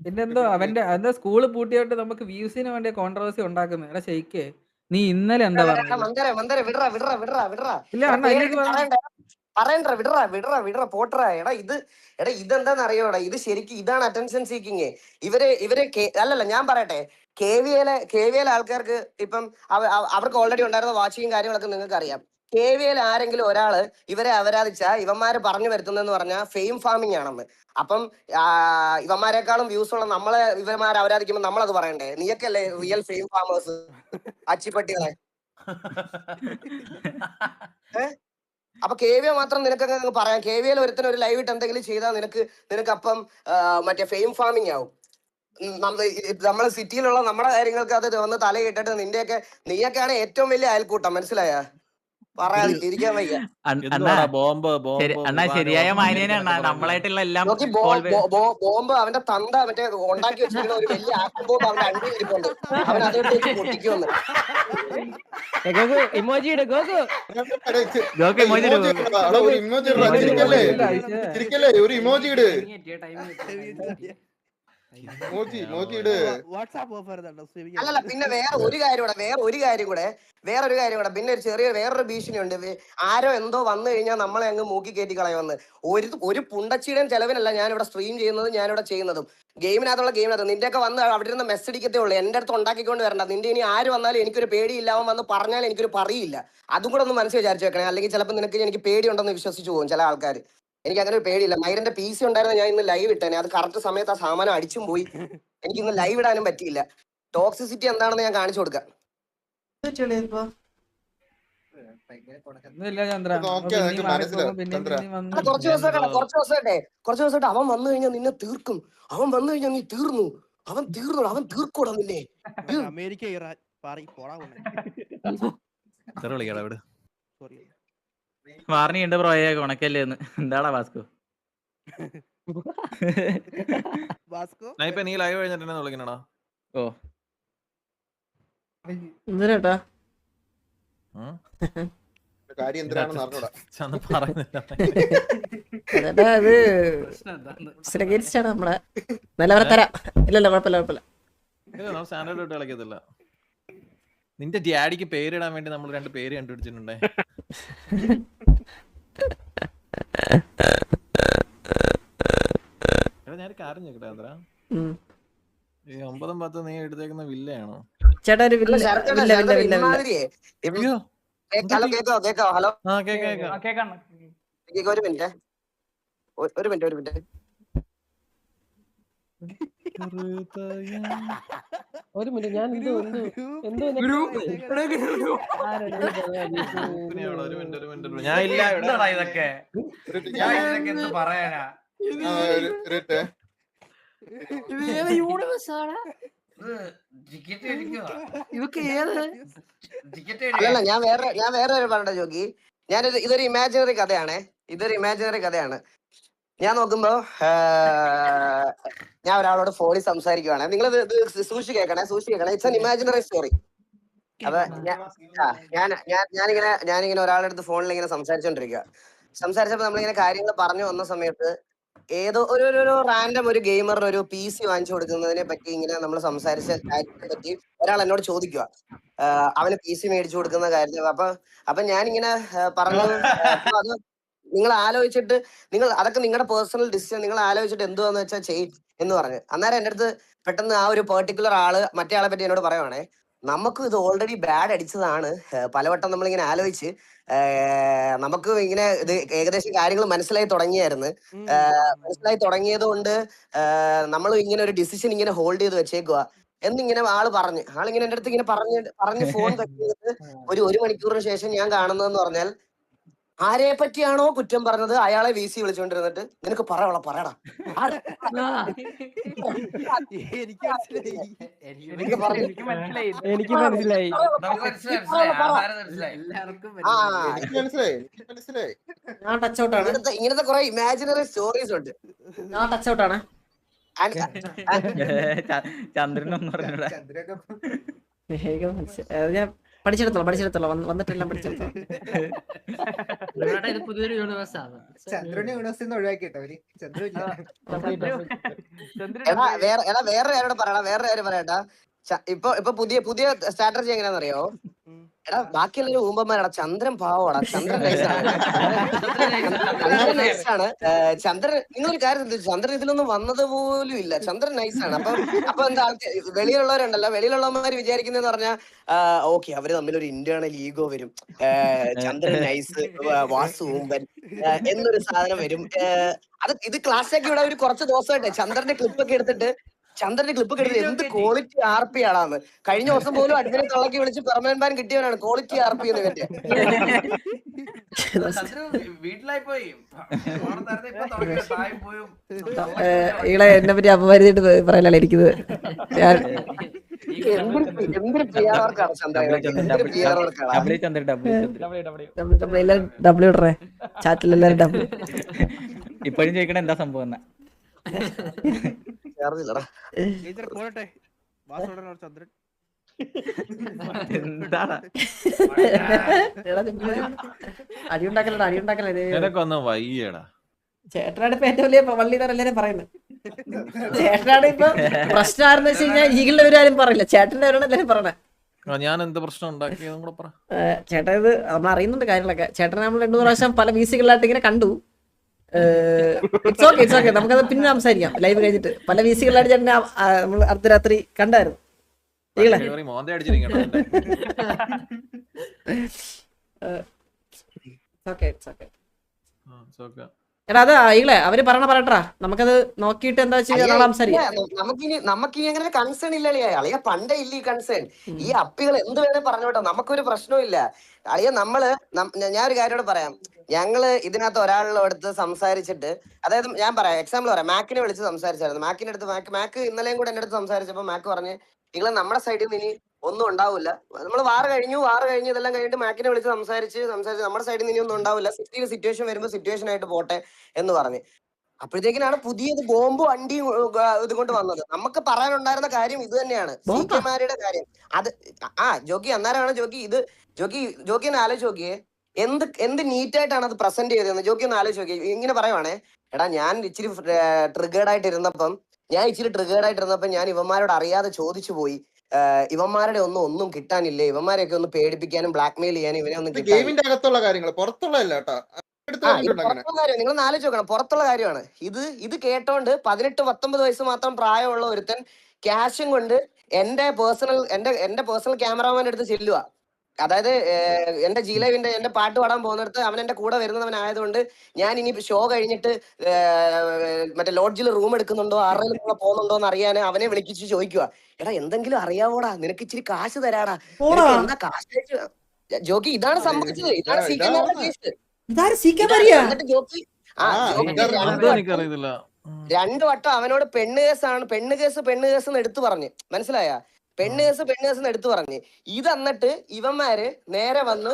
പിന്നെന്തോ അവന്റെ എന്താ സ്കൂള് പൂട്ടിയോട്ട് നമുക്ക് വ്യൂസിന് വേണ്ടി കോൺട്രവേഴ്സി ഉണ്ടാക്കുന്നത്. എടാ ഷെയ്ക്കേ, നീ ഇന്നലെ എന്താ പറഞ്ഞത്? ഇല്ല എടാ അണ്ണ പേരെടുത്ത് അതിലേക്ക് പറയണ്ട പറയണ്ട വിടറ പോട്ടറ. ഇതെന്താന്ന് അറിയോടാ, ഇത് ശരിക്കും ഇതാണ് അറ്റൻഷൻ സീക്കിങ്. ഇവര് അല്ലല്ല ഞാൻ പറയട്ടെ, കെ വി എൽ ആൾക്കാർക്ക് ഇപ്പം അവർക്ക് ഓൾറെഡി ഉണ്ടായിരുന്ന വാച്ചിങ് കാര്യങ്ങളൊക്കെ നിങ്ങൾക്ക് അറിയാം. കെ വി എൽ ആരെങ്കിലും ഒരാള് ഇവരെ അവരാധിച്ച ഇവന്മാര് പറഞ്ഞു വരുത്തുന്നെന്ന് പറഞ്ഞാൽ ഫെയിം ഫാമിംഗ് ആണെന്ന്. അപ്പം ഇവന്മാരെക്കാളും വ്യൂസ് ഉള്ള നമ്മളെ ഇവന്മാരെ അവരാധിക്കുമ്പോൾ നമ്മളത് പറയണ്ടേ? നീയൊക്കെയല്ലേ റിയൽ ഫെയിം ഫാമേഴ്സ്, അച്ചിപ്പട്ടികളെ. അപ്പൊ കെ വി എ മാത്രം നിനക്ക് പറയാം. കെ വി എൽ ഒരുത്തിന് ഒരു ലൈവ് ഇട്ട് എന്തെങ്കിലും ചെയ്താൽ നിനക്ക് അപ്പം മറ്റേ ഫെയിം ഫാമിംഗ് ആവും. നമ്മളെ സിറ്റിയിലുള്ള നമ്മുടെ കാര്യങ്ങൾക്ക് അത് വന്ന് തലയിട്ടിട്ട് നീയൊക്കെയാണ് ഏറ്റവും വലിയ അയൽക്കൂട്ടം. മനസ്സിലായ? പറയാതിരിക്കാൻ വയ്യ. അണ്ണാ ശരിയായ മാന്യനാണ്. നമ്മളായിട്ടുള്ള എല്ലാം ബോംബ് അവന്റെ തന്ത മറ്റേ ഉണ്ടാക്കി വെച്ചിരിക്കുന്ന ഒരു വലിയ ആക്ഷൻ ബോംബ് അവന്റെ അണ്ടി ഇരിപ്പുണ്ട്. അവൻ അതുകൊണ്ട് വെച്ച് പൊട്ടിക്കുമെന്ന്. ഒരു ഇമോജി ഇട്. അല്ലല്ല, പിന്നെ വേറൊരു കാര്യം കൂടെ പിന്നെ വേറൊരു ഭീഷണിയുണ്ട്. ആരോ എന്തോ വന്നു കഴിഞ്ഞാൽ നമ്മളെ അങ്ങ് മൂക്കി കയറ്റി കളയുമെന്ന്. ഒരു പുണ്ടച്ചിയുടെയും ചെലവിനല്ല ഞാനിവിടെ സ്ട്രീം ചെയ്യുന്നതും ഞാനിവിടെ ചെയ്യുന്നതും. ഗെയിമിനകത്ത് നിന്റെയൊക്കെ വന്ന് അവിടെ ഇരുന്ന് മെസ്സ് അടിക്കത്തേ ഉള്ളൂ. എന്റെ അടുത്ത് ഉണ്ടാക്കിക്കൊണ്ട് വരണ്ട. നിന്റെ ഇനി ആര് വന്നാലും എനിക്കൊരു പേടിയില്ലാവൻ വന്ന് പറഞ്ഞാൽ എനിക്കൊരു പറയില്ല. അതും കൂടെ ഒന്ന് മനസ്സിൽ വിചാരിച്ചു വെക്കണേ. അല്ലെങ്കിൽ ചിലപ്പോൾ എനിക്ക് പേടിയുണ്ടെന്ന് വിശ്വസിച്ചു പോകും ചില ആൾക്കാർ. എനിക്ക് അങ്ങനെ ഒരു പേടിയില്ല. മൈരന്റെ PC ഉണ്ടായിരുന്ന ഞാൻ ഇന്ന് ലൈവ് ഇട്ടേനെ. അത് കറക്റ്റ് സമയത്ത് ആ സാമാനം അടിച്ചും പോയി. എനിക്ക് ഇന്ന് ലൈവ് ഇടാനും പറ്റിയില്ല. ടോക്സിസിറ്റി എന്താണെന്ന് ഞാൻ കാണിച്ചു കൊടുക്കാം. കുറച്ച് ദിവസമായിട്ട് അവൻ വന്നു കഴിഞ്ഞാൽ നിന്നെ തീർക്കും. അവൻ വന്നു കഴിഞ്ഞാൽ നീ തീർന്നു. അവൻ തീർക്കൂടാ നിന്നെ. അമേരിക്ക ഇറാൻ വാർണിയുണ്ട് ബ്രോയെ, ഉണക്കല്ലേ എന്ന്. എന്താടാ വാസ്കോ? നീ ലൈവ് കഴിഞ്ഞിട്ട് വിളിക്കണടാ. ഓ എന്തിനാ കാര്യം എന്തിനാണെന്ന് അറിഞ്ഞൂടാ. അത് ശ്രദ്ധിച്ചാണ് നമ്മളെ നല്ല തരാം. ഇല്ലല്ലോ, കുഴപ്പമില്ല. സ്റ്റാൻഡേർഡ് ഇട്ട് കളിക്കത്തില്ല. നിന്റെ ഡാഡിക്ക് പേരിടാൻ വേണ്ടി നമ്മൾ 2 പേര് കണ്ടുപിടിച്ചിട്ടുണ്ടേ. ഞാൻ കാര്യം ചോദിക്കട്ടെ, അത്ര ഈ 9 10 നീ എടുത്തേക്കുന്ന വില്ലയാണോ? ചേട്ടാ ഒരു കേക്കോ. ഹലോ, ഒരു മിനിറ്റ്. ഞാൻ ഇതൊക്കെ എന്ത് പറയാനാ? അല്ലല്ല, ഞാൻ വേറെ പറഞ്ഞ ജോക്കി. ഇതൊരു ഇമാജിനറി കഥയാണ്. ഞാൻ നോക്കുമ്പോ ഞാൻ ഒരാളോട് ഫോണിൽ സംസാരിക്കുവാണ്. നിങ്ങൾ സൂക്ഷിച്ച് കേൾക്കണേ. It's an imaginary story. അപ്പൊ ഞാനിങ്ങനെ ഒരാളുടെ അടുത്ത് ഫോണിൽ ഇങ്ങനെ സംസാരിച്ചപ്പോ നമ്മളിങ്ങനെ കാര്യങ്ങൾ പറഞ്ഞു വന്ന സമയത്ത് ഏതോ ഒരു റാൻഡം ഒരു ഗെയിമറിന് ഒരു PC വാങ്ങിച്ചു കൊടുക്കുന്നതിനെ പറ്റി ഇങ്ങനെ നമ്മൾ സംസാരിച്ച കാര്യത്തെ പറ്റി ഒരാൾ എന്നോട് ചോദിക്കുക. അവന് PC മേടിച്ചു കൊടുക്കുന്ന കാര്യം. അപ്പൊ ഞാനിങ്ങനെ പറഞ്ഞു, അത് നിങ്ങൾ ആലോചിച്ചിട്ട് അതൊക്കെ നിങ്ങളുടെ പേഴ്സണൽ ഡിസിഷൻ, നിങ്ങൾ ആലോചിച്ചിട്ട് എന്തുവാന്ന് വെച്ചാൽ ചെയ്യും എന്ന് പറഞ്ഞു. അന്നേരം എൻ്റെ അടുത്ത് പെട്ടെന്ന് ആ ഒരു പെർട്ടിക്കുലർ ആള് മറ്റേ ആളെ പറ്റി എന്നോട് പറയുവാണേ, നമുക്ക് ഇത് ഓൾറെഡി ബാഡ് അടിച്ചതാണ്. പലവട്ടം നമ്മളിങ്ങനെ ആലോചിച്ച് നമുക്ക് ഇങ്ങനെ ഇത് ഏകദേശം കാര്യങ്ങൾ മനസ്സിലായി തുടങ്ങിയത് കൊണ്ട് നമ്മൾ ഇങ്ങനെ ഒരു ഡിസിഷൻ ഇങ്ങനെ ഹോൾഡ് ചെയ്ത് വെച്ചേക്കുക എന്നിങ്ങനെ ആളിങ്ങനെ എൻ്റെ അടുത്ത് ഇങ്ങനെ പറഞ്ഞ് ഫോൺ കട്ട് ചെയ്തിട്ട് ഒരു മണിക്കൂറിന് ശേഷം ഞാൻ കാണുന്നതെന്ന് പറഞ്ഞാൽ, ആരെ പറ്റിയാണോ കുറ്റം പറഞ്ഞത് അയാളെ VC വിളിച്ചോണ്ടിരുന്നിട്ട് നിനക്ക് പറയടാ. എനിക്ക് മനസ്സിലായി. ഇങ്ങനത്തെ കുറെ ഇമാജിനറി സ്റ്റോറീസ് ഉണ്ട്. ചന്ദ്രനൊന്നും പറഞ്ഞൂടാ. പഠിച്ചെടുത്തോളാം വന്നിട്ടെല്ലാം പഠിച്ചെടുത്തോളാം. ഇത് പുതിയൊരു യൂണിവേഴ്സാണ്. ചന്ദ്രനെ യൂണിവേഴ്സിൽ ഒഴിവാക്കിട്ടോ അവര് ചന്ദ്രു ഇല്ല. വേറെ ആരോട് പറയടാ, വേറെ കാര്യം പറയട്ടാ. ഇപ്പൊ പുതിയ സ്ട്രാറ്റജി എങ്ങനെയാണെന്ന് അറിയോ? എടാ ബാക്കിയുള്ളൊരു ഊമ്പന്മാരാടാ. ചന്ദ്രൻ പാവടാ, ചന്ദ്രൻ നൈസാണ്. ചന്ദ്രൻ നൈസാണ്. ചന്ദ്രൻ, നിങ്ങളൊരു കാര്യം ശ്രദ്ധിച്ചു, ചന്ദ്രൻ ഇതിലൊന്നും വന്നത് പോലും ഇല്ല. ചന്ദ്രൻ നൈസാണ്. അപ്പൊ എന്താ വെളിയിലുള്ളവരുണ്ടല്ലോ, വെളിയിലുള്ളവന്മാര് വിചാരിക്കുന്നതെന്ന് പറഞ്ഞാൽ ഓക്കെ അവര് തമ്മിലൊരു ഇന്റേണൽ ഈഗോ വരും. ചന്ദ്രൻ നൈസ്, വാസു ഊമ്പൻ എന്നൊരു സാധനം വരും. ഇത് ക്ലാസ്സിലേക്ക് ഇവിടെ ഒരു കുറച്ച് ദിവസമായിട്ട് ചന്ദ്രന്റെ ക്ലിപ്പൊക്കെ എടുത്തിട്ട് എന്ത് ക്വാളിറ്റി RP ആണെന്ന്. കഴിഞ്ഞ ദിവസം പോലും അഡ്മിനെ തള്ളക്കി വിളിച്ച് പെർമനന്റ് ബാൻ കിട്ടിയവനാണ് ക്വാളിറ്റി RP എന്ന് പറ്റിയ. ഈളെ എന്നെ പറ്റി അപമാനിച്ചിട്ട് പറയലല്ലേ ഇരിക്കുന്നത്. ഞാൻ എന്തൊരു PR വർക്കാണ് ചന്ദ്രൻ, PR വർക്കാണ്. ഡബ്ല്യൂ ഇടറേ, ചാറ്റിലെല്ലാരും ഡബ്ല്യൂ. ഇപ്പോഴും ചോദിക്കണ എന്താ സംഭവം എന്നാ. ചേർന്നില്ലടാ. അടിയുണ്ടാക്കലേ നിനക്കൊന്നും വയ്യടാ. ചേട്ടനാണ് ഇപ്പൊ ഏറ്റവും വലിയ വള്ളിതാർ എല്ലാരും പറയുന്നത്. ചേട്ടനാണ് ഇപ്പൊ പ്രശ്നം ആരെന്ന് വെച്ച് കഴിഞ്ഞാൽ ഈകളുടെ പേരും പറയില്ല, ചേട്ടന്റെ പേരാണ് എല്ലാരും പറയണേ. ഞാൻ എന്ത് പ്രശ്നം ഉണ്ടാക്കിയതും കൂടെ പറ. ചേട്ടാ ഇത് നമ്മൾ അറിയുന്നുണ്ട് കാര്യങ്ങളൊക്കെ. ചേട്ടനെ നമ്മൾ 2-3 പ്രാവശ്യം പല VC-കളായിട്ട് ഇങ്ങനെ കണ്ടു. ഇറ്റ്സ് ഓക്കെ നമുക്കത് പിന്നെ സംസാരിക്കാം ലൈവ് കഴിഞ്ഞിട്ട്. പല VC-കളായിട്ട് ചേട്ടനെ നമ്മൾ അർദ്ധരാത്രി കണ്ടായിരുന്നു. മോന്തെ അടിച്ചിരിക്കണോ? എടാ അത് ഈകളെ അവര് പറയട്ടാ, നമുക്കത് നോക്കിയിട്ട് എന്താ വെച്ചാൽ സംസാരിക്കാം. നമുക്കിനി അങ്ങനെ കൺസേൺ ഇല്ല അളിയ. പണ്ടേ ഇല്ല ഈ കൺസേൺ. ഈ അപ്പികൾ എന്ത് വേണേ പറഞ്ഞോട്ടെ, നമുക്കൊരു പ്രശ്നവും ഇല്ല അളിയ. ഞാൻ ഒരു കാര്യം പറയാം. ഞങ്ങള് ഇതിനകത്ത് ഒരാളുടെ അടുത്ത് സംസാരിച്ചിട്ട്, അതായത് ഞാൻ പറയാം, എക്സാമ്പിൾ പറയാം. മാക്കിനെ വിളിച്ച് സംസാരിച്ചായിരുന്നു. മാക്കിന്റെ അടുത്ത് മാക്ക് ഇന്നലെയും കൂടെ എന്റെ അടുത്ത് സംസാരിച്ചപ്പോ മാക്ക് പറഞ്ഞ് നിങ്ങൾ നമ്മുടെ സൈഡിൽ നിന്ന് ഇനി ഒന്നും ഉണ്ടാവില്ല. നമ്മൾ വാർ കഴിഞ്ഞു ഇതെല്ലാം കഴിഞ്ഞിട്ട് മാക്കിനെ വിളിച്ച് സംസാരിച്ച് നമ്മുടെ സൈഡിൽ നിന്ന് ഇനി ഒന്നും ഉണ്ടാവില്ല. സിറ്റുവേഷൻ വരുമ്പോൾ സിറ്റുവേഷൻ ആയിട്ട് പോട്ടെ എന്ന് പറഞ്ഞ്. അപ്പോഴത്തേക്കിനാണ് പുതിയത് ബോംബും അണ്ടിയും ഇതുകൊണ്ട് വന്നത്. നമുക്ക് പറയാനുണ്ടായിരുന്ന കാര്യം ഇത് തന്നെയാണ്, CK-മാരുടെ കാര്യം. അത് ജോക്കി അന്നേരമാണ് ജോക്കി ഒന്ന് ആലോചിച്ച് നോക്കിയേ, എന്ത് നീറ്റായിട്ടാണ് അത് പ്രസന്റ് ചെയ്തതെന്ന് ജോക്കി ഒന്ന് ആലോചിച്ച് നോക്കിയേ. ഇങ്ങനെ പറയുവാണേ, എടാ ഞാൻ ഇച്ചിരി ട്രിഗേർഡ് ആയിട്ടിരുന്നപ്പം ഞാൻ ഇവന്മാരോട് അറിയാതെ ചോദിച്ചു പോയി, ഇവന്മാരുടെ ഒന്നും കിട്ടാനില്ലേ, ഇവന്മാരെയൊക്കെ ഒന്ന് പേടിപ്പിക്കാനും ബ്ലാക്ക് മെയിൽ ചെയ്യാനും ഇവനെ ഒന്നും ഗെയിമിന്റെ അകത്തുള്ള കാര്യങ്ങൾ, പുറത്തുള്ള നിങ്ങൾ ആലോചിച്ച് നോക്കണം, പുറത്തുള്ള കാര്യമാണ് ഇത് കേട്ടോണ്ട് 18-19 വയസ്സ് മാത്രം പ്രായമുള്ള ഒരുത്തൻ ക്യാഷും കൊണ്ട് എന്റെ പേഴ്സണൽ ക്യാമറാമാൻ്റെ അടുത്ത് ചെല്ലുക. അതായത് എന്റെ G-Live-ന്റെ എന്റെ പാട്ട് പാടാൻ പോകുന്നിടത്ത് അവൻ എന്റെ കൂടെ വരുന്നവനായതുകൊണ്ട് ഞാൻ ഇനി ഷോ കഴിഞ്ഞിട്ട് മറ്റേ ലോഡ്ജിൽ റൂം എടുക്കുന്നുണ്ടോ, ആരുടെയും കൂടെ പോകുന്നുണ്ടോ എന്ന് അറിയാൻ അവനെ വിളിപ്പിച്ച് ചോദിക്കുക, എടാ എന്തെങ്കിലും അറിയാവോടാ, നിനക്ക് ഇച്ചിരി കാശ് തരാടാ, എന്താ കാശ് ജോക്കി. ഇതാണ് സംഭവിച്ചത്. ഇതാണ് എന്നിട്ട് ജോക്കി 2 വട്ടം അവനോട് പെണ്ണ് കേസ് എടുത്തു പറഞ്ഞ്, മനസ്സിലായ? പെണ്ണ് കേസ് എടുത്തു പറഞ്ഞ്. ഇത് എന്നിട്ട് ഇവന്മാര് നേരെ വന്ന്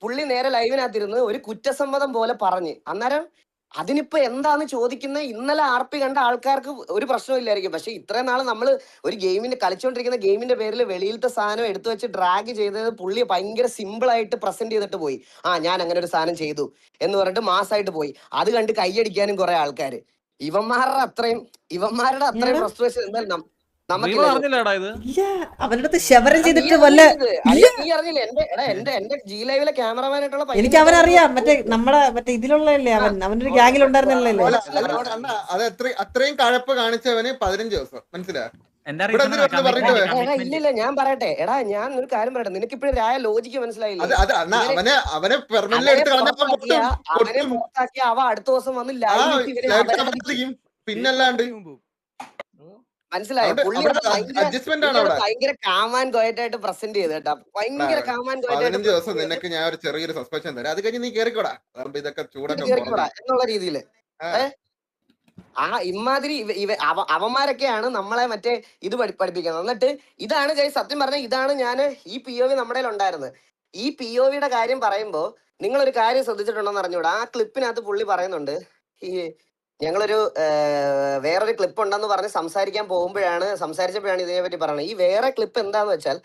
പുള്ളി നേരെ ലൈവിനകത്തിരുന്ന് ഒരു കുറ്റസമ്മതം പോലെ പറഞ്ഞ്. അന്നേരം അതിനിപ്പോ എന്താന്ന് ചോദിക്കുന്ന ഇന്നലെ RP കണ്ട ആൾക്കാർക്ക് ഒരു പ്രശ്നമില്ലായിരിക്കും. പക്ഷെ ഇത്രയും നാള് നമ്മള് ഒരു കളിച്ചോണ്ടിരിക്കുന്ന ഗെയിമിന്റെ പേരിൽ വെളിയിലത്തെ സാധനം എടുത്തു വെച്ച് ഡ്രാഗ് ചെയ്തത് പുള്ളി ഭയങ്കര സിമ്പിൾ ആയിട്ട് പ്രസന്റ് ചെയ്തിട്ട് പോയി. ഞാൻ അങ്ങനെ ഒരു സാധനം ചെയ്തു എന്ന് പറഞ്ഞിട്ട് മാസമായിട്ട് പോയി. അത് കണ്ട് കൈയടിക്കാനും കുറെ ആൾക്കാര്. ഇവന്മാരുടെ അത്രയും ഫ്രസ്ട്രേഷൻ എന്തായാലും അവരുടെ ശവരം ചെയ്തിട്ട് വല്ല എനിക്ക് അവനറിയാം. മറ്റേ ഇതിലുള്ളല്ലേ അവന്റെ ഒരു ഗ്യാങ്ങിലുണ്ടായിരുന്നല്ലേ. അത് അത്രയും കഴപ്പ് കാണിച്ചവന് 15 ദിവസം, മനസ്സിലായോ? ഇല്ലില്ല, ഞാൻ പറയട്ടെ. ഞാൻ ഒരു കാര്യം പറയട്ടെ, നിനക്ക് ഇപ്പഴും ലോജിക്ക് മനസ്സിലായില്ല. അവനെ പുറത്താക്കിയ അവ അടുത്ത ദിവസം വന്ന് പിന്നല്ലാണ്ട് മനസ്സിലായോ? ഭയങ്കര കാമാൻ കോയറ്റായിട്ട് പ്രസന്റ് ചെയ്ത് കേട്ടാ. ഭയങ്കര കാമാൻ 15 ദിവസം നിനക്ക് ഞാൻ ഒരു ചെറിയൊരു സസ്പെൻഷൻ തരാം, അത് കഴിഞ്ഞ് നീ കേറിക്കോടാ, ഇതൊക്കെ ചൂടൊക്കെ എന്നുള്ള രീതിയില്. ഇമാതിരി അവന്മാരൊക്കെയാണ് നമ്മളെ മറ്റേ ഇത് പഠിപ്പിക്കുന്നത്. എന്നിട്ട് ഇതാണ് സത്യം പറഞ്ഞ, ഇതാണ് ഞാൻ ഈ POV നമ്മുടെ ഉണ്ടായിരുന്നത്. ഈ POV-യുടെ കാര്യം പറയുമ്പോ നിങ്ങളൊരു കാര്യം ശ്രദ്ധിച്ചിട്ടുണ്ടോന്ന് അറിഞ്ഞൂടാ. ആ ക്ലിപ്പിനകത്ത് പുള്ളി പറയുന്നുണ്ട്, ഈ ഞങ്ങളൊരു വേറൊരു ക്ലിപ്പ് ഉണ്ടെന്ന് പറഞ്ഞ് സംസാരിച്ചപ്പോഴാണ് ഇതിനെ പറ്റി പറയുന്നത്. ഈ വേറെ ക്ലിപ്പ് എന്താന്ന് വെച്ചാൽ,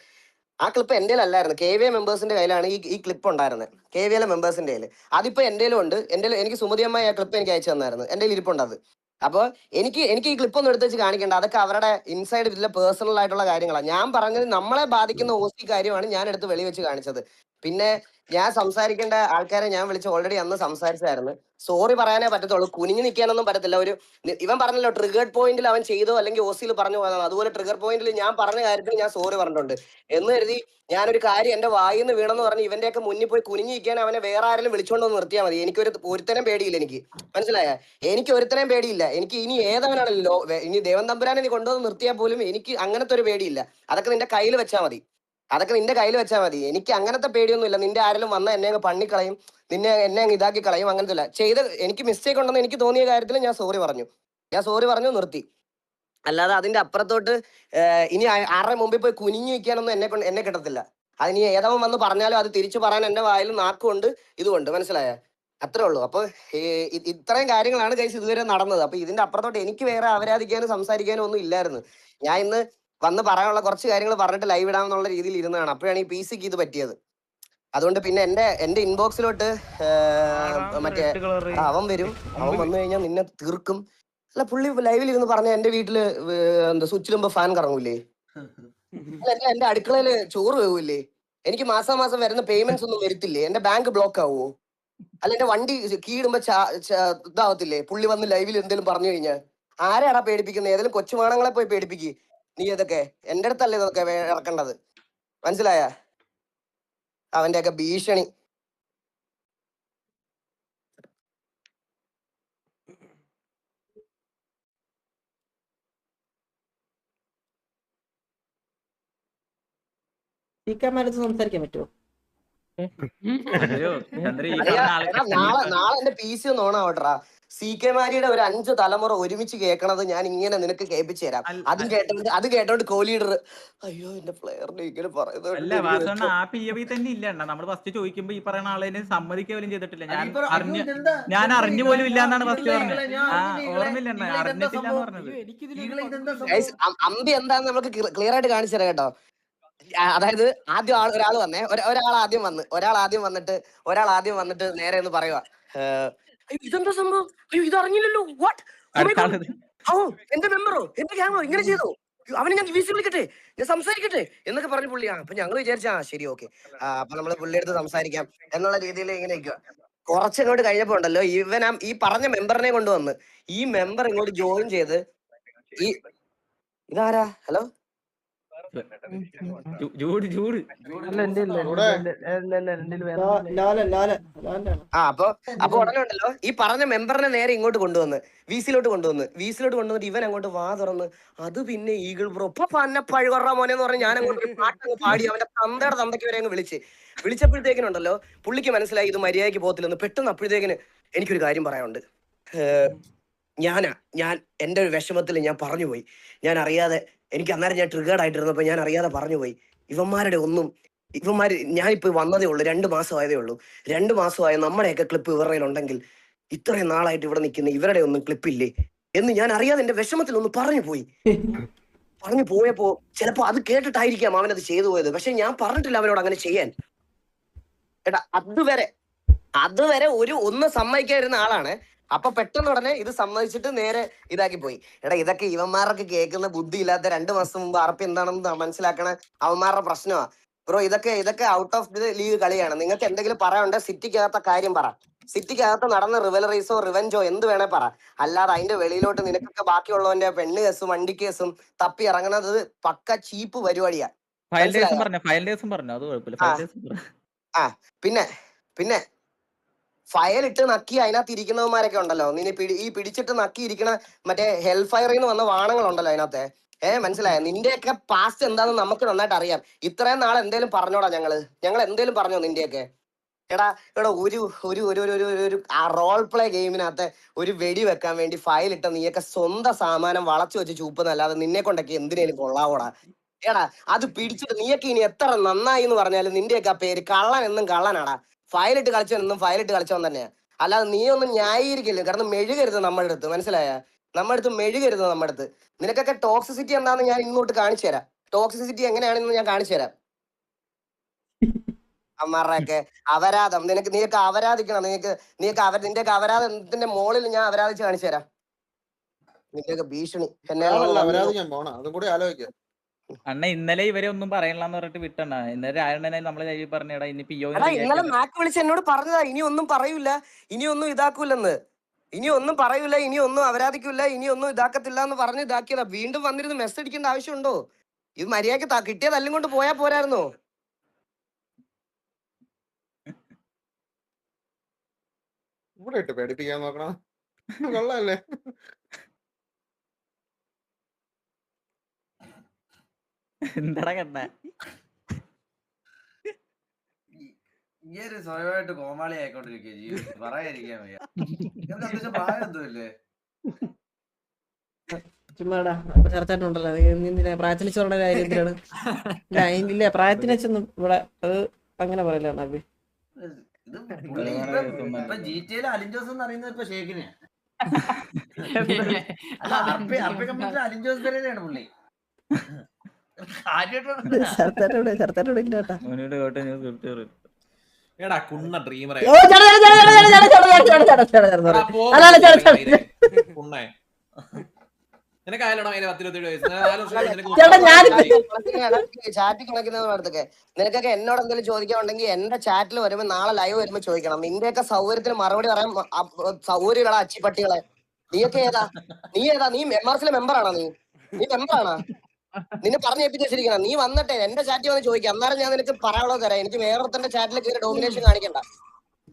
ആ ക്ലിപ്പ് എൻ്റെ അല്ലായിരുന്നു, KVA മെമ്പേഴ്സിന്റെ കയ്യിലാണ് ഈ ക്ലിപ്പ് ഉണ്ടായിരുന്നത്. KVA മെമ്പേഴ്സിന്റെ കയ്യിൽ അതിപ്പോ എൻ്റെ ഉണ്ട്. എനിക്ക് സുമതി അമ്മ ആ ക്ലിപ്പ് എനിക്ക് അയച്ചു തന്നായിരുന്നു, എൻ്റെ ഇരിപ്പുണ്ട് അത്. അപ്പോൾ എനിക്ക് ഈ ക്ലിപ്പ് ഒന്നും എടുത്ത് വെച്ച് കാണിക്കേണ്ട, അതൊക്കെ അവരുടെ ഇൻസൈഡ് ഇതിലെ പേഴ്സണൽ ആയിട്ടുള്ള കാര്യങ്ങളാണ്. ഞാൻ പറഞ്ഞത് നമ്മളെ ബാധിക്കുന്ന OC കാര്യമാണ് ഞാൻ എടുത്ത് വെളി വെച്ച് കാണിച്ചത്. പിന്നെ ഞാൻ സംസാരിക്കേണ്ട ആൾക്കാരെ ഞാൻ വിളിച്ച് ഓൾറെഡി അന്ന് സംസാരിച്ചായിരുന്നു. സോറി പറയാനേ പറ്റത്തുള്ളൂ, കുനിഞ്ഞു നിൽക്കാനൊന്നും പറ്റത്തില്ല. ഇവൻ പറഞ്ഞല്ലോ ട്രിഗേർഡ് പോയിന്റിൽ അവൻ ചെയ്തോ അല്ലെങ്കിൽ OC പറഞ്ഞു പോയതാണ്, അതുപോലെ ട്രിഗർ പോയിന്റിൽ ഞാൻ പറഞ്ഞ കാര്യത്തിൽ ഞാൻ സോറി പറഞ്ഞിട്ടുണ്ട് എന്ന് കരുതി ഞാനൊരു കാര്യം എന്റെ വായിൽ നിന്ന് വീണെന്ന് പറഞ്ഞ് ഇവന്റെയൊക്കെ മുന്നിൽ പോയി കുനിഞ്ഞു നിൽക്കാൻ അവനെ വേറെ ആരെങ്കിലും വിളിച്ചോണ്ട് വന്ന് നിർത്തിയാൽ മതി. ഒരുത്തരം പേടിയില്ല എനിക്ക്, മനസ്സിലായ? എനിക്ക് ഒരുത്തരം പേടിയില്ല. എനിക്ക് ഇനി ഏതവനാണല്ലോ, ഇനി ദേവൻ തമ്പുരാനെ നീ കൊണ്ടുവന്ന് നിർത്തിയാൽ പോലും എനിക്ക് അങ്ങനത്തെ ഒരു പേടിയില്ല. അതൊക്കെ നിന്റെ കയ്യിൽ വെച്ചാൽ മതി, എനിക്ക് അങ്ങനത്തെ പേടിയൊന്നും ഇല്ല. നിന്റെ ആരെങ്കിലും വന്നാൽ എന്നെ അങ്ങ് പണിക്കളയും, എന്നെ അങ്ങ് ഇതാക്കി കളയും, അങ്ങനത്തെ ഇല്ല. എനിക്ക് മിസ്റ്റേക്ക് ഉണ്ടെന്ന് എനിക്ക് തോന്നിയ കാര്യത്തിൽ ഞാൻ സോറി പറഞ്ഞു നിർത്തി. അല്ലാതെ അതിന്റെ അപ്പുറത്തോട്ട് ഇനി ആരുടെ മുമ്പിൽ പോയി കുനിഞ്ഞു വയ്ക്കാനൊന്നും എന്നെ കിട്ടത്തില്ല. അതിനി ഏതവൻ വന്ന് പറഞ്ഞാലും അത് തിരിച്ചു പറയാൻ എന്റെ വായിൽ നാക്കുകൊണ്ട് ഇതുകൊണ്ട്, മനസ്സിലായ? അത്രേ ഉള്ളൂ. അപ്പൊ ഇത്രയും കാര്യങ്ങളാണ് ഗൈസ് ഇതുവരെ നടന്നത്. അപ്പൊ ഇതിന്റെ അപ്പുറത്തോട്ട് എനിക്ക് വേറെ അപരാധിക്കാനും സംസാരിക്കാനും ഒന്നും ഇല്ലായിരുന്നു. ഞാൻ ഇന്ന് വന്ന് പറയാനുള്ള കുറച്ച് കാര്യങ്ങൾ പറഞ്ഞിട്ട് ലൈവ് ഇടാമെന്നുള്ള രീതിയിൽ ഇരുന്നതാണ്. അപ്പോഴാണ് ഈ PC-ക്ക് ഇത് പറ്റിയത്. അതുകൊണ്ട് പിന്നെ എന്റെ ഇൻബോക്സിലോട്ട് മറ്റേ അവൻ വരും, അവൻ വന്നു കഴിഞ്ഞാൽ നിന്നെ തീർക്കും. അല്ല, പുള്ളി ലൈവിൽ ഇരുന്ന് പറഞ്ഞ എന്റെ വീട്ടില് സ്വിച്ചിലുമ്പോ ഫാൻ കറങ്ങൂലേ, അല്ല എന്റെ അടുക്കളയില് ചോറ് വേവൂലേ, എനിക്ക് മാസം വരുന്ന പേയ്മെന്റ്സ് ഒന്നും വരത്തില്ലേ, എന്റെ ബാങ്ക് ബ്ലോക്ക് ആവുമോ, അല്ല എന്റെ വണ്ടി കീടുമ്പോ ഇതാവത്തില്ലേ പുള്ളി വന്ന് ലൈവിൽ എന്തെങ്കിലും പറഞ്ഞു കഴിഞ്ഞാൽ? ആരെയാടാ പേടിപ്പിക്കുന്നത്? ഏതെങ്കിലും കൊച്ചുമാണങ്ങളെ പോയി പേടിപ്പിക്ക് നീ. ഇതൊക്കെ എന്റെ അടുത്തല്ലേ ഇതൊക്കെ ഇറക്കേണ്ടത്, മനസ്സിലായ? അവന്റെയൊക്കെ ഭീഷണി. സംസാരിക്കാൻ പറ്റുമോ? അയ്യോ ചന്ദ്ര ഈ അറിയാ, പറഞ്ഞ നാളെ എന്റെ PC ഒന്ന് ഓണാവട്ടെടാ. CK മാരിയുടെ ഒരു 5 തലമുറ ഒരുമിച്ച് കേൾക്കണത് ഞാൻ ഇങ്ങനെ നിനക്ക് കേൾപ്പിച്ചു തരാം. അത് കേട്ടോണ്ട് കോഹ്ലിയുടെ അയ്യോ എന്റെ പ്ലെയറിനെ ഇങ്ങനെ അല്ല വാസവണ്ണ ആ POV തന്നെ ഇല്ല. നമ്മൾ ഫസ്റ്റ് ചോദിക്കുമ്പോ ഈ പറയുന്ന ആളെ സമ്മതിക്കുക പോലും ചെയ്തിട്ടില്ല. ഞാൻ അറിഞ്ഞു പോലും ഇല്ല എന്നാണ് ഫസ്റ്റ് പറഞ്ഞത്. ഓർമ്മയില്ല, അറിഞ്ഞിട്ടില്ല എന്ന് പറഞ്ഞത്. അമ്പി എന്താന്ന് നമുക്ക് ക്ലിയർ ആയിട്ട് കാണിച്ചു തരാം കേട്ടോ. അതായത് ആദ്യം ഒരാൾ വന്നേ, ഒരാൾ ആദ്യം വന്നിട്ട് നേരെ ഒന്ന് പറയുക, ഇതെന്താ സംഭവം, അയ്യോ ഇത് അറിഞ്ഞില്ലല്ലോ, വാട്ട്, എന്റെ മെമ്പറോ എന്റെ ഗ്യാങ്ങോ ഇങ്ങനെ ചെയ്തോ, അവനെ ഞാൻ VC വിളിക്കട്ടെ, ഞാൻ സംസാരിക്കട്ടെ എന്നൊക്കെ പറഞ്ഞു പുള്ളിയാ. അപ്പൊ ഞങ്ങൾ വിചാരിച്ചാ ശരി ഓക്കെ, അപ്പൊ നമ്മള് പുള്ളിയുടെ അടുത്ത് സംസാരിക്കാം എന്നുള്ള രീതിയിൽ ഇങ്ങനെ നിൽക്കുക. കുറച്ചങ്ങോട്ട് കഴിഞ്ഞപ്പോ ഉണ്ടല്ലോ ഈ പറഞ്ഞ മെമ്പറിനെ കൊണ്ടുവന്ന് ഈ മെമ്പർ ഇങ്ങോട്ട് ജോയിൻ ചെയ്ത് ഇതാരാ? ഹലോ അപ്പൊ ഉടനെ ഉണ്ടല്ലോ ഈ പറഞ്ഞ മെമ്പറിനെ നേരെ ഇങ്ങോട്ട് കൊണ്ടുവന്ന് VC-ലോട്ട് കൊണ്ടുവന്നിട്ട് ഇവൻ അങ്ങോട്ട് വാ തുറന്ന് അത് പിന്നെ ഈഗിൾ ബ്രോ ഇപ്പൊ പന്നെ പഴുകൊറ മോനെ എന്ന് പറഞ്ഞ് ഞാൻ അങ്ങോട്ട് പാട്ടങ്ങ് പാടി അവന്റെ തന്തയ്ക്ക് വരെ അങ്ങ് വിളിച്ചപ്പോഴത്തേക്കിനുണ്ടല്ലോ പുള്ളിക്ക് മനസ്സിലായി ഇത് മര്യാദയ്ക്ക് പോകത്തില്ലെന്ന്. പെട്ടെന്ന് അപ്പോഴത്തേക്കിന് എനിക്കൊരു കാര്യം പറയാനുണ്ട്, ഞാൻ എന്റെ ഒരു വിഷമത്തിൽ ഞാൻ പറഞ്ഞുപോയി, ഞാൻ അറിയാതെ, എനിക്ക് അന്നേരം ഞാൻ ട്രിഗേർഡ് ആയിട്ടിരുന്നപ്പോ ഞാൻ അറിയാതെ പറഞ്ഞുപോയി. ഞാനിപ്പോ വന്നതേ ഉള്ളൂ, 2 മാസമായതേ ഉള്ളൂ. 2 മാസമായ നമ്മുടെയൊക്കെ ക്ലിപ്പ് ഇവരുടെ ഉണ്ടെങ്കിൽ ഇത്രയും നാളായിട്ട് ഇവിടെ നിൽക്കുന്ന ഇവരുടെ ഒന്നും ക്ലിപ്പില്ലേ എന്ന് ഞാൻ അറിയാതെ എന്റെ വിഷമത്തിൽ ഒന്ന് പറഞ്ഞു പോയപ്പോ ചിലപ്പോ അത് കേട്ടിട്ടായിരിക്കാം അവനത് ചെയ്തു പോയത്. പക്ഷെ ഞാൻ പറഞ്ഞിട്ടില്ല അവനോട് അങ്ങനെ ചെയ്യാൻ. എടാ അതുവരെ ഒന്ന് സമ്മതിക്കാതിരുന്ന ആളാണ്. അപ്പൊ പെട്ടെന്ന് ഉടനെ ഇത് സമ്മതിച്ചിട്ട് നേരെ ഇതാക്കി പോയി. എടാ ഇതൊക്കെ ഇവന്മാരൊക്കെ കേൾക്കുന്ന ബുദ്ധി ഇല്ലാത്ത 2 മാസം മുമ്പ് RP എന്താണെന്ന് മനസ്സിലാക്കണ അവന്മാരുടെ പ്രശ്നമാ ബ്രോ. ഇതൊക്കെ ഔട്ട് ഓഫ് ദി ലീഗ് കളിയാണ്. നിങ്ങൾക്ക് എന്തെങ്കിലും പറയാനുണ്ടെ സിറ്റിക്കകത്ത കാര്യം പറ, സിറ്റിക്കകത്ത് നടന്ന റിവലറീസോ റിവെഞ്ചോ എന്ത് വേണേ പറ. അല്ലാതെ അതിന്റെ വെളിയിലോട്ട് നിനക്കൊക്കെ ബാക്കിയുള്ളവന്റെ പെണ്ണ് കേസും വണ്ടി കേസും തപ്പി ഇറങ്ങുന്നത് പക്ക ചീപ്പ് പരിപാടിയാ. പിന്നെ ഫയൽ ഇട്ട് നക്കി അതിനകത്ത് ഇരിക്കുന്നവന്മാരൊക്കെ ഉണ്ടല്ലോ, ഈ പിടിച്ചിട്ട് നക്കി ഇരിക്കണ മറ്റേ ഹെൽ ഫയറിൽ വന്ന വാണങ്ങളുണ്ടല്ലോ അതിനകത്തെ, മനസ്സിലായ? നിന്റെയൊക്കെ പാസ്റ്റ് എന്താണെന്ന് നമുക്ക് നന്നായിട്ട് അറിയാം. ഇത്രയും നാൾ എന്തേലും പറഞ്ഞോടാ ഞങ്ങൾ എന്തേലും പറഞ്ഞോ നിന്റെയൊക്കെ? എടാ ഒരു റോൾ പ്ലേ ഗെയിമിനകത്ത് ഒരു വെടി വെക്കാൻ വേണ്ടി ഫയൽ ഇട്ട നീയൊക്കെ സ്വന്തം സാമാനം വളച്ചു വെച്ച് ചൂപ്പുന്നല്ലാതെ നിന്നെ കൊണ്ടൊക്കെ എന്തിനേലും കൊള്ളാവോടാ? എടാ അത് പിടിച്ചിട്ട് നീയൊക്കെ ഇനി എത്ര നന്നായി എന്ന് പറഞ്ഞാലും നിന്റെയൊക്കെ പേര് കള്ളൻ എന്നും കള്ളനാടാ. ഫയലിട്ട് കളിച്ചവനെന്നും ഫയലിട്ട് കളിച്ചവൻ തന്നെയാ. അല്ലാതെ നീ ഒന്നും ന്യായീകരിക്കില്ല, കാരണം മെഴുകരുത് നമ്മുടെ അടുത്ത്, മനസ്സിലായ? നമ്മുടെ അടുത്ത് മെഴുകരുത്. നമ്മുടെ അടുത്ത് നിനക്കൊക്കെ ടോക്സിസിറ്റി എന്താണെന്ന് ഞാൻ ഇങ്ങോട്ട് കാണിച്ചു തരാം. ടോക്സിസിറ്റി എങ്ങനെയാണെന്ന് ഞാൻ കാണിച്ചു തരാം. അമ്മാരുടെയൊക്കെ അപരാധം നീയൊക്കെ അപരാധിക്കണം. നിന്റെയൊക്കെ അപരാധത്തിന്റെ മോളിൽ ഞാൻ അപരാധിച്ച് കാണിച്ചു തരാം. നിന്റെയൊക്കെ ഭീഷണി അവരാധിക്കാൻ പോണം, അതും കൂടി ആലോചിക്കാം. അണ്ണ ഇന്നലെ ഇവരെ ഒന്നും പറയണില്ലാന്ന് പറഞ്ഞിട്ട് വിട്ടണ്ണ. ഇന്നലെ രാജണ്ണനെ നമ്മള് കൈ പറഞ്ഞടാ ഇനി പിയോ ഇന്നലെ മാക്ക് വിളിച്ച് എന്നോട് പറഞ്ഞതാ ഇനി ഒന്നും പറയൂല, ഇനി ഒന്നും ഇതാക്കൂലെന്ന്, ഇനി ഒന്നും പറയൂല, ഇനി ഒന്നും അപരാധിക്കൂല, ഇനി ഒന്നും ഇതാക്കത്തില്ല എന്ന് പറഞ്ഞ് ഇതാക്കിയതാ. വീണ്ടും വന്നിരുന്ന് മെസ്സേജ് അടിക്കേണ്ട ആവശ്യമുണ്ടോ? ഇത് മര്യാദക്ക് കിട്ടിയ തല്ലും കൊണ്ട് പോയാ പോരായിരുന്നോ? ഇവിടെ ഇട്ട് പേടിപ്പിക്കാൻ നോക്കണം. കൊള്ളാല്ലേ? എന്താടാ കണ്ട ഈ ഒരു സ്വയമായിട്ട് കോമാളി ആയിക്കൊണ്ടിരിക്കുക, പറയാതിരിക്കാൻ വയ്യ. അത്യാവശ്യം പ്രായം എന്തല്ലേ? ചുമ്മാടാ ചേർത്തായിട്ടുണ്ടല്ലോ പ്രായത്തിന് ചോറുടെ കാര്യം എന്തിനാണ്? ഇല്ല പ്രായത്തിന് വെച്ചൊന്നും ഇവിടെ അത് അങ്ങനെ പറയല. നബി ഇപ്പൊ GTA അലിഞ്ചോസ് എന്ന് അറിയുന്നത് ഇപ്പൊ ഷേഖിനെയാ. അലിഞ്ചോസ് പെരേരയാണ് പുള്ളി. ചേർത്താറ്റോടെ ഇല്ല കേട്ടാ. എടാ കുണ്ണ ഡ്രീമറെ കുണ്ണേ നിനക്കായാലോടാ 10-27 വയസ്സ്. ചാറ്റ് കണക്കുന്നതൊക്കെ നിനക്കൊക്കെ എന്നോട് എന്തെങ്കിലും ചോദിക്കാനുണ്ടെങ്കിൽ എന്റെ ചാറ്റിൽ വരുമ്പോ നാളെ ലൈവ് വരുമ്പോ ചോദിക്കണം. നിന്റെയൊക്കെ സൗകര്യത്തിന് മറുപടി പറയാൻ സൗകര്യങ്ങളാ അച്ചിപ്പട്ടികളെ. നീയൊക്കെ ഏതാ? നീ MRCയിലെ മെമ്പറാണോ? നീ മെമ്പറാണോ? നിന്നെ പറഞ്ഞു ഏൽപ്പിച്ച് വെച്ചിരിക്കണം. നീ വന്നിട്ടേ എന്റെ ചാറ്റിൽ വന്ന് ചോദിക്കാം, അന്നേരം ഞാൻ നിനക്ക് പറയാനുള്ളത് തരാം. എനിക്ക് വേറൊരുത്തന്റെ ചാറ്റിൽ കയറി ഡോമിനേഷൻ കാണിക്കണ്ട.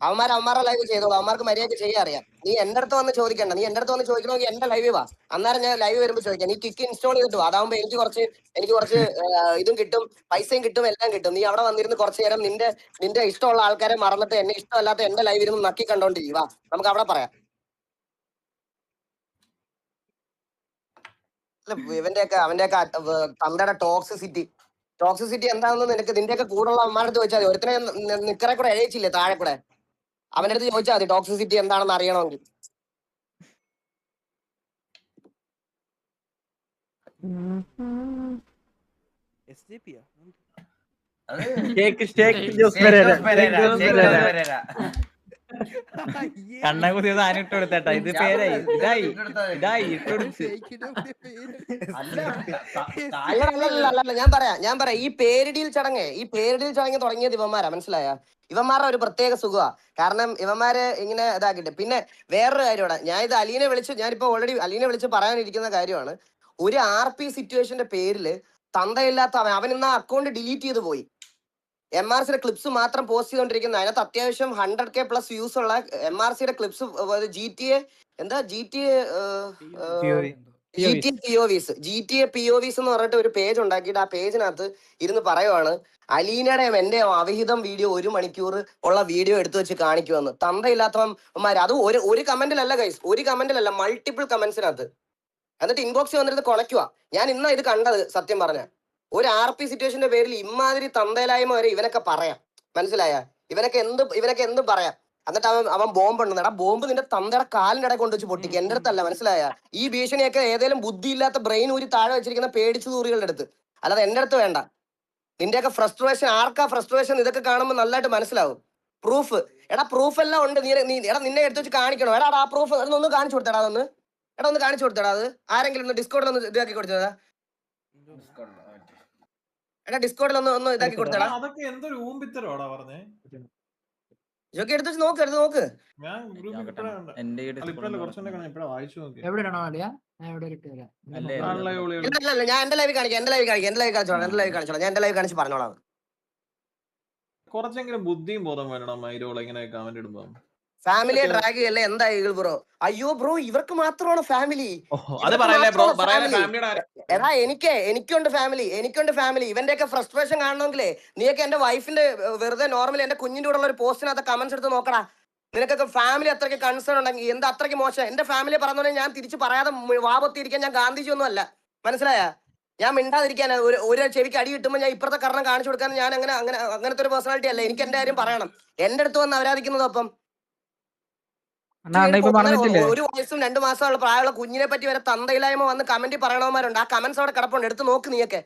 അവന്മാരെ ലൈവ് ചെയ്തോളൂ, അവന്മാർക്ക് മര്യാദയ്ക്ക് ചെയ്യാൻ അറിയാം. നീ എന്റെ അടുത്ത് വന്ന് ചോദിക്കണ്ട. നീ എന്റെ അടുത്ത് വന്ന് ചോദിക്കണമെങ്കിൽ എന്റെ ലൈവ് വാ, അന്നേരം ഞാൻ ലൈവ് വരുമ്പോൾ ചോദിക്കാം. നീ കിക്ക് ഇൻസ്റ്റാൾ ചെയ്തിട്ട് വാ, അതാവുമ്പോ എനിക്ക് കുറച്ച് ഇതും കിട്ടും, പൈസയും കിട്ടും, എല്ലാം കിട്ടും. നീ അവിടെ വന്നിരുന്ന് കുറച്ച് നേരം നിന്റെ ഇഷ്ടമുള്ള ആൾക്കാരെ മറന്നിട്ട് എന്നെ ഇഷ്ടമല്ലാത്ത എന്റെ ലൈവ് ഇരുന്ന് നക്കി കണ്ടോണ്ടിരിക്കും. വാ, നമുക്ക് അവിടെ പറയാം. അവന്റെയൊക്കെ തന്തയുടെ ടോക്സിസിറ്റി എന്താണെന്ന് നിന്റെയൊക്കെ കൂടുള്ള അമ്മമാരുടെ ചോദിച്ചാൽ മതി. ഒരുത്തനെ നിക്കറെ കൂടെ എഴയിച്ചില്ലേ താഴെ കൂടെ, അവന്റെ അടുത്ത് ചോദിച്ചാൽ മതി ടോക്സിസിറ്റി എന്താണെന്ന് അറിയണമെങ്കിൽ. കണ്ണകുത്തി സാധനം ഇട്ട് കൊടുത്തേട്ടാ. ഇത് പേരായി ഇതായി ഇട്ടുകൊടുത്ത്. അല്ല ഞാൻ പറയാം ഈ പേരിടിയിൽ ചടങ്ങ് തുടങ്ങിയത് ഇവന്മാരാ. മനസ്സിലായ? ഇവന്മാരുടെ ഒരു പ്രത്യേക സുഖമാ. കാരണം ഇവന്മാര് ഇങ്ങനെ ഇതാക്കിട്ട്. പിന്നെ വേറൊരു കാര്യമാണ്, ഞാനിപ്പോ ഓൾറെഡി അലീനെ വിളിച്ച് പറയാനിരിക്കുന്ന കാര്യമാണ്. ഒരു RP സിറ്റുവേഷന്റെ പേരില് തന്തയില്ലാത്ത അവൻ ഇന്ന് ആ അക്കൗണ്ട് ഡിലീറ്റ് ചെയ്ത് പോയി. MRCയുടെ ക്ലിപ്സ് മാത്രം പോസ്റ്റ് ചെയ്തോണ്ടിരിക്കുന്ന, അതിനകത്ത് അത്യാവശ്യം 100K പ്ലസ് വ്യൂസ് ഉള്ള MRCയുടെ ക്ലിപ്സ്. GTA POVs എന്ന് പറഞ്ഞിട്ട് ഒരു പേജ് ഉണ്ടാക്കിയിട്ട് ആ പേജിനകത്ത് ഇരുന്ന് പറയുവാണ് അലീനയുടെ എന്റെ അവിഹിതം വീഡിയോ 1 മണിക്കൂർ ഉള്ള വീഡിയോ എടുത്തു വെച്ച് കാണിക്കുമെന്ന്. തന്തയില്ലാത്തവന്മാർ അത് ഒരു കമന്റിലല്ല ഗൈസ്, ഒരു കമന്റിലല്ല, മൾട്ടിപ്പിൾ കമന്റ്സിനകത്ത്. എന്നിട്ട് ഇൻബോക്സിൽ വന്നിട്ട് കുണയ്ക്കുക. ഞാൻ ഇന്നാ ഇത് കണ്ടത്. സത്യം പറഞ്ഞ ഒരു RP സിറ്റുവേഷന്റെ പേരിൽ ഇമാതിരി തന്തയിലായ്മ വരെ ഇവനൊക്കെ പറയാം. മനസ്സിലായ? ഇവനൊക്കെ എന്ത് പറയാം. എന്നിട്ട് അവൻ ബോംബ് ഉണ്ടെന്നടാ, ബോംബ് നിന്റെ തന്തയുടെ കാലിന്റെ ഇടയിൽ കൊണ്ടുവച്ച് പൊട്ടിക്കുക. എന്റെ അടുത്തല്ല. മനസ്സിലായ? ഈ ഭീഷണിയൊക്കെ ഏതെങ്കിലും ബുദ്ധിയില്ലാത്ത ബ്രെയിൻ ഊരി താഴെ വെച്ചിരിക്കുന്ന പേടിച്ചു തൂറികളുടെ അടുത്ത്, അല്ലാതെ എന്റെ അടുത്ത് വേണ്ട. നിന്റെയൊക്കെ ഫ്രസ്ട്രേഷൻ, ആർക്കാ ഫ്രസ്ട്രേഷൻ ഇതൊക്കെ കാണുമ്പോൾ നല്ലതായിട്ട് മനസ്സിലാവും. പ്രൂഫ് പ്രൂഫ് എല്ലാം ഉണ്ട്. നിന്നെ എടുത്ത് വെച്ച് കാണിക്കണോ? ആ പ്രൂഫ് ഒന്ന് കാണിച്ചു കൊടുത്തടാ. ഒന്ന് കാണിച്ചു കൊടുത്തടാ. അത് ആരെങ്കിലും ഒന്ന് ഡിസ്കോഡിൽ ഒന്ന് ഇതാക്കി കൊടുത്തതാ. ഡിസ്കോഡിൽ ഒന്ന് ഇതാക്കി കൊടുത്തടാ. അതൊക്കെ എന്തൊരു ഊമ്പിത്തരോടാ പറഞ്ഞേ. ഇതൊക്കെ എടുത്ത് നോക്ക്. ഞാൻ വായിച്ചു നോക്കി. ഞാൻ എന്റെ ലൈവ് കാണിച്ച് പറഞ്ഞോളാം. കുറച്ചെങ്കിലും ബുദ്ധിയും ബോധം വേണം മൈരോളെ ഇങ്ങനെ കമന്റ് ഇടുമ്പോ. ഫാമിലിയെ ഡ്രാഗ് ചെയ്യല്ലേ എന്താ ഈഗിൾ ബ്രോ? അയ്യോ ബ്രോ, ഇവർക്ക് മാത്രമാണ് ഫാമിലി. എടാ എനിക്കുണ്ട് ഫാമിലി. ഇവന്റെയൊക്കെ ഫ്രസ്ട്രേഷൻ കാണണമെങ്കിലേ നീയൊക്കെ എന്റെ വൈഫിന്റെ വെറുതെ നോർമലി എന്റെ കുഞ്ഞിന്റെ കൂടെ ഉള്ള ഒരു പോസ്റ്റിനകത്ത് കമന്റ്സ് എടുത്ത് നോക്കടാ. നിനക്കൊക്കെ ഫാമിലി അത്രയ്ക്ക് കൺസേൺ ഉണ്ടെങ്കിൽ എന്താ അത്രയ്ക്ക് മോശം. എന്റെ ഫാമിലിയെ പറഞ്ഞോളെ ഞാൻ തിരിച്ച് പറയാതെ വാപത്തിരിക്കാൻ ഞാൻ ഗാന്ധിജി ഒന്നും അല്ല. മനസ്സിലായ? ഞാൻ മിണ്ടാതിരിക്കാൻ ഒരു ചെവിക്ക് അടി കിട്ടുമ്പോൾ ഞാൻ ഇപ്പുറത്തെ കരണം കാണിച്ചു കൊടുക്കാൻ ഞാൻ അങ്ങനത്തെ ഒരു പേഴ്സണാലിറ്റി അല്ല. എനിക്ക് എന്റെ കാര്യം പറയണം. എന്റെ അടുത്ത് വന്ന് അവരാധിക്കുന്നത് അപ്പം ഒരു വയസ്സും 2 മാസമുള്ള പ്രായമുള്ള കുഞ്ഞിനെ പറ്റി വരെ തന്തയില്ലായ്മ വന്ന് കമന്റ് പറയണവന്മാരുണ്ട്. ആ കമന്റ്സ് അവിടെ കിടപ്പുണ്ട്, എടുത്ത് നോക്ക് നീയൊക്കെ.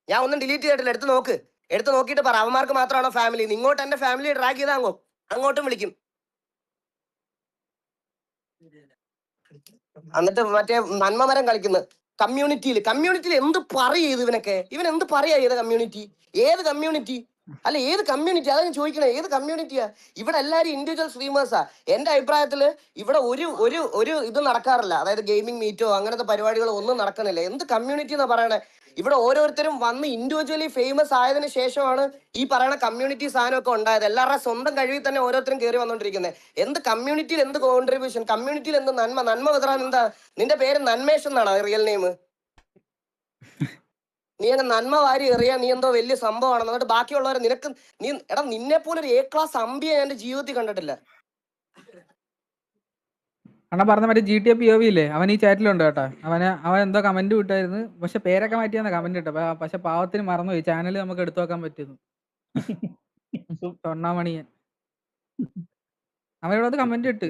ഞാൻ ഒന്നും ഡിലീറ്റ് ചെയ്തിട്ടില്ല, എടുത്ത് നോക്ക്. എടുത്ത് നോക്കിയിട്ട് പറ അവന്മാർക്ക് മാത്രമാണോ ഫാമിലി. ഇങ്ങോട്ട് എന്റെ ഫാമിലി ട്രാക്ക് ചെയ്താൽ അങ്ങോട്ടും വിളിക്കും. എന്നിട്ട് മറ്റേ നന്മമരം കളിക്കുന്നു കമ്മ്യൂണിറ്റിയിൽ എന്ത് പറയത് ഇവനൊക്കെ. ഇവൻ എന്ത് പറയാ ഏത് കമ്മ്യൂണിറ്റി അല്ല ഏത് കമ്മ്യൂണിറ്റി അതാ ഞാൻ ചോദിക്കണേ. ഏത് കമ്മ്യൂണിറ്റിയാ? ഇവിടെ എല്ലാരും ഇൻഡിവിജ്വൽ സ്ട്രീമേഴ്സാ. എന്റെ അഭിപ്രായത്തില് ഇവിടെ ഒരു ഇത് നടക്കാറില്ല. അതായത് ഗെയിമിംഗ് മീറ്റോ അങ്ങനത്തെ പരിപാടികളോ ഒന്നും നടക്കണില്ല. എന്ത് കമ്മ്യൂണിറ്റി എന്നാ പറയണേ? ഇവിടെ ഓരോരുത്തരും വന്ന് ഇൻഡിവിജ്വലി ഫേമസ് ആയതിനു ശേഷമാണ് ഈ പറയുന്ന കമ്മ്യൂണിറ്റി സാധനമൊക്കെ ഉണ്ടായത്. എല്ലാവരുടെ സ്വന്തം കഴിവിൽ തന്നെ ഓരോരുത്തരും കയറി വന്നോണ്ടിരിക്കുന്നത്. എന്ത് കമ്മ്യൂണിറ്റിയിൽ എന്ത് കോൺട്രിബ്യൂഷൻ, കമ്മ്യൂണിറ്റിയിൽ എന്ത് നന്മ വിതറാൻ എന്താ? നിന്റെ പേര് നന്മേഷ് എന്നാണോ റിയൽ നെയിം? നീ അങ്ങ് നന്മ വാരി എറിയാ നീ എന്തോ വലിയ സംഭവമാണെന്ന്. എന്നിട്ട് ബാക്കിയുള്ളവരെ നിന്നെ പോലെ ഒരു A-ക്ലാസ് അമ്പിയെ ഞാൻ എന്റെ ജീവിതത്തിൽ കണ്ടിട്ടില്ല. അണ്ണ പറഞ്ഞ മറ്റേ GTA POV ഇല്ലേ, അവൻ ഈ ചാറ്റിലുണ്ട് കേട്ടോ. അവൻ എന്തോ കമന്റ് വിട്ടായിരുന്നു. പക്ഷെ പേരൊക്കെ മാറ്റിയാന്ന് കമന്റ് ഇട്ട. പക്ഷെ പാവത്തിന് മറന്നുപോയി. ചാനൽ നമുക്ക് എടുത്തു വെക്കാൻ പറ്റുന്നു. തൊണ്ണാമണിയൻ അവൻ ഇവിടെ കമന്റ് ഇട്ട്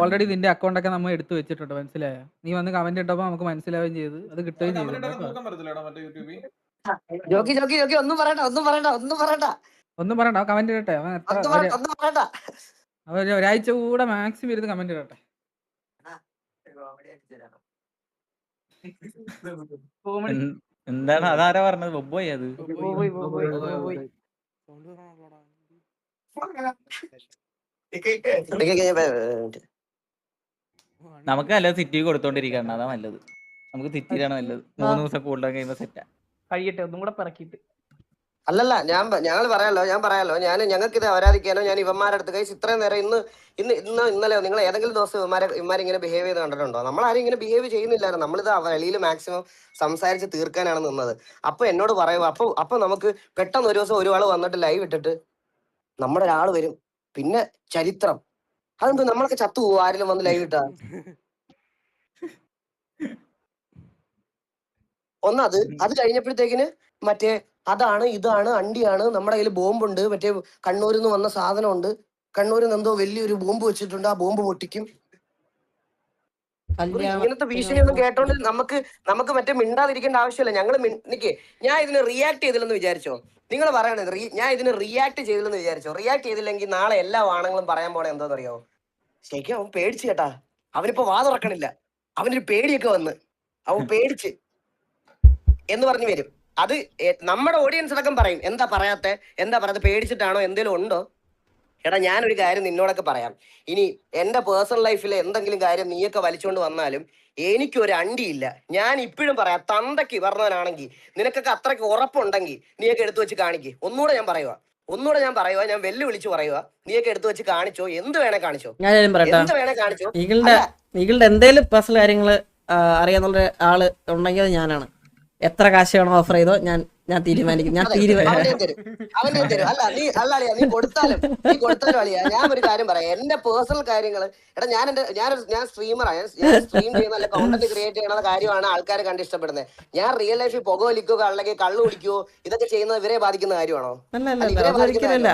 ഓൾറെഡി നിന്റെ അക്കൗണ്ട് ഒക്കെ നമ്മൾ എടുത്തു വെച്ചിട്ടുണ്ട്. മനസ്സിലായോ? നീ വന്ന് കമന്റ് ഇട്ടപ്പോ നമുക്ക് മനസ്സിലാവുകയും ചെയ്തു. അത് കിട്ടുകയും ചെയ്തു. ജോക്കി ഒന്നും പറയണ്ട. കമന്റ് ഇടട്ടെ. അവൻ ഒരാഴ്ച കൂടെ മാക്സിമം ഇരുന്ന് കമന്റ് ഇടട്ടെ. എന്താണ് അതാരാ പറഞ്ഞത്? ബൊബ്ബോയ് അത് നമുക്ക് നല്ലത് സിറ്റി കൊടുത്തോണ്ടിരിക്കണം. അതാ നല്ലത്. നമുക്ക് സിറ്റിയിലാണ് നല്ലത്. 3 ദിവസം കൂടുതൽ കഴിയുമ്പോ സെറ്റാ കഴിയട്ടെ ഒന്നും കൂടെ പിറക്കിട്ട്. അല്ലല്ല ഞാൻ പറയാലോ. ഞങ്ങൾക്ക് ഇത് അവരാധിക്കാനോ ഞാൻ ഇവന്മാരുടെ അടുത്ത് കഴിച്ച് ഇത്രയും നേരം ഇന്നലെയോ നിങ്ങൾ ഏതെങ്കിലും ദിവസം ഇവന്മാരിങ്ങനെ ബിഹേവ് ചെയ്ത് കണ്ടിട്ടുണ്ടോ? നമ്മളാരും ഇങ്ങനെ ബിഹേവ് ചെയ്യുന്നില്ലായിരുന്നു. നമ്മളിത് വെളിയിൽ മാക്സിമം സംസാരിച്ച് തീർക്കാനാണ് നിന്നത്. അപ്പൊ എന്നോട് പറയുക അപ്പൊ നമുക്ക് പെട്ടെന്ന് ഒരു ദിവസം ഒരാൾ വന്നിട്ട് ലൈവ് ഇട്ടിട്ട് നമ്മുടെ ഒരാൾ വരും പിന്നെ ചരിത്രം. അതെന്തോ നമ്മളൊക്കെ ചത്തു പോകും ആരെങ്കിലും വന്ന് ലൈവ് ഇട്ടാ? അത് കഴിഞ്ഞപ്പോഴത്തേക്കിന് മറ്റേ അതാണ് ഇതാണ് അണ്ടിയാണ് നമ്മുടെ കയ്യിൽ ബോംബുണ്ട്, മറ്റേ കണ്ണൂരിൽ നിന്ന് വന്ന സാധനമുണ്ട്, കണ്ണൂരിൽ നിന്ന് എന്തോ വലിയൊരു ബോംബ് വെച്ചിട്ടുണ്ട്, ആ ബോംബ് പൊട്ടിക്കും. ഇങ്ങനത്തെ ഭീഷണിയൊന്നും കേട്ടോണ്ട് നമുക്ക് മറ്റേ മിണ്ടാതിരിക്കേണ്ട ആവശ്യമില്ല. ഞാൻ ഇതിന് റിയാക്ട് ചെയ്തില്ലെന്ന് വിചാരിച്ചോ? നിങ്ങൾ പറയണത് ഞാൻ ഇതിന് റിയാക്ട് ചെയ്തില്ലെന്ന് വിചാരിച്ചോ? റിയാക്ട് ചെയ്തില്ലെങ്കിൽ നാളെ എല്ലാ ആണുങ്ങളും പറയാൻ പോണേ എന്താണെന്നറിയോ? ശരിക്കും അവൻ പേടിച്ചു കേട്ടാ. അവനിപ്പോ വാ തുറക്കണില്ല. അവനൊരു പേടിയൊക്കെ വന്ന് അവൻ പേടിച്ച് എന്ന് പറഞ്ഞു വരും. അത് നമ്മുടെ ഓഡിയൻസ് അടക്കം പറയും എന്താ പറയാത്ത പേടിച്ചിട്ടാണോ എന്തേലും ഉണ്ടോ? എടാ ഞാനൊരു കാര്യം നിന്നോടൊക്കെ പറയാം. ഇനി എന്റെ പേഴ്സണൽ ലൈഫിലെ എന്തെങ്കിലും കാര്യം നീയൊക്കെ വലിച്ചുകൊണ്ട് വന്നാലും എനിക്കൊരു അണ്ടിയില്ല. ഞാൻ ഇപ്പോഴും പറയാം, തന്തയ്ക്ക് പറഞ്ഞവനാണെങ്കിൽ നിനക്കൊക്കെ അത്രയ്ക്ക് ഉറപ്പുണ്ടെങ്കിൽ നീയൊക്കെ എടുത്തു വെച്ച് കാണിക്ക്. ഒന്നുകൂടെ ഞാൻ പറയുക, ഞാൻ വെല്ലുവിളിച്ച് പറയുക, നീയൊക്കെ എടുത്തു വെച്ച് കാണിച്ചോ, എന്ത് വേണേ കാണിച്ചോ. ഈകളുടെ എന്തേലും പേഴ്സണൽ കാര്യങ്ങള് അറിയാന്നുള്ള ആള് ഉണ്ടെങ്കിൽ ഞാനാണ്. എത്ര കാശ് വേണം ഓഫർ ചെയ്തോ ഞാൻ തീരുമാനിക്കും. അവനെ തരും. നീ കൊടുത്താലും അളിയാ. ഞാൻ ഒരു കാര്യം പറയാം, എന്റെ പേഴ്സണൽ കാര്യങ്ങള്. എടാ ഞാൻ സ്ട്രീമറാണ്. ഞാൻ സ്ട്രീം ചെയ്യുന്ന അല്ല കോണ്ടന്റ് ക്രിയേറ്റ് ചെയ്യുന്ന കാര്യമാണ് ആൾക്കാർ കണ്ട് ഇഷ്ടപ്പെടുന്നത്. ഞാൻ റിയൽ ലൈഫിൽ പുക വലിക്കുകയോ അല്ലെങ്കിൽ കള്ളു കുടിക്കുകയോ ഇതൊക്കെ ചെയ്യുന്നത് ഇവരെ ബാധിക്കുന്ന കാര്യമാണോ?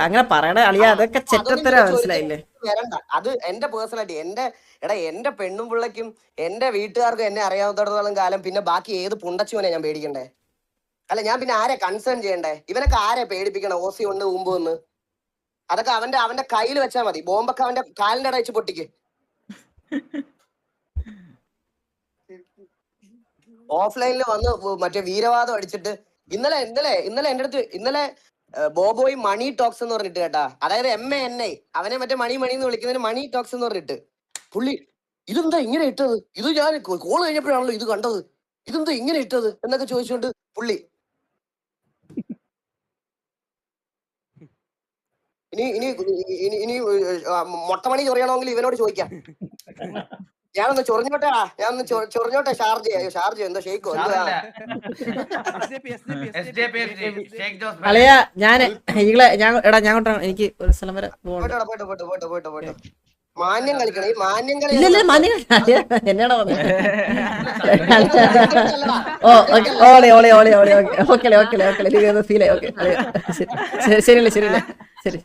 അങ്ങനെ പറയണേ അളിയാ, അതൊക്കെ ചെറ്റത്തരാ. മനസ്സിലായില്ലേ? വരണ്ട. അത് എന്റെ പേഴ്സണാലിറ്റി. എന്റെ പെണ്ണും പിള്ളയ്ക്കും എന്റെ വീട്ടുകാർക്കും എന്നെ അറിയാവുന്നിടത്തോളം കാലം പിന്നെ ബാക്കി ഏത് പുണ്ടച്ചുവനെ ഞാൻ പേടിക്കണ്ടേ? അല്ല ഞാൻ പിന്നെ ആരെ കൺസേൺ ചെയ്യണ്ടേ? ഇവനൊക്കെ ആരെ പേടിപ്പിക്കണം? ഓസി ഉണ്ട് ഊമ്പ് അതൊക്കെ അവന്റെ കയ്യിൽ വെച്ചാൽ മതി. ബോംബൊക്കെ അവന്റെ കാലിന്റെ ഇട വെച്ച് പൊട്ടിക്ക്. ഓഫ്ലൈനിൽ വന്ന് മറ്റേ വീരവാദം അടിച്ചിട്ട് ഇന്നലെ എന്റെ അടുത്ത് ബോബോയ് മണി ടോക്സ് എന്ന് പറഞ്ഞിട്ട് കേട്ടാ. അതായത് MANI അവനെ മറ്റേ മണി എന്ന് വിളിക്കുന്നതിന് മണി ടോക്സ് എന്ന് പറഞ്ഞിട്ട് പുള്ളി ഇതെന്താ ഇങ്ങനെ ഇട്ടത്? ഇത് ഞാൻ കോൾ കഴിഞ്ഞപ്പോഴാണല്ലോ ഇത് കണ്ടത്. ഇതെന്താ ഇങ്ങനെ ഇട്ടത് എന്നൊക്കെ ചോദിച്ചുകൊണ്ട് പുള്ളി ഇനി മൊട്ടമണി ചൊറിയണമെങ്കിൽ ഇവനോട് ചോദിക്കാം. ഞാനൊന്ന് ചൊറിഞ്ഞോട്ടെ. ഷാർജ എന്തോ ഷെയ്ക്കോ അളിയാ എനിക്ക് ഒരു സ്ഥലം വരെ പോയിട്ട് മാന്യം കളിക്കണം. ഈ മാന്യം കളി എന്നാണോ ഓളെ ഫീൽ ആയി. ഓക്കെ ശരിയല്ലേ ശരി.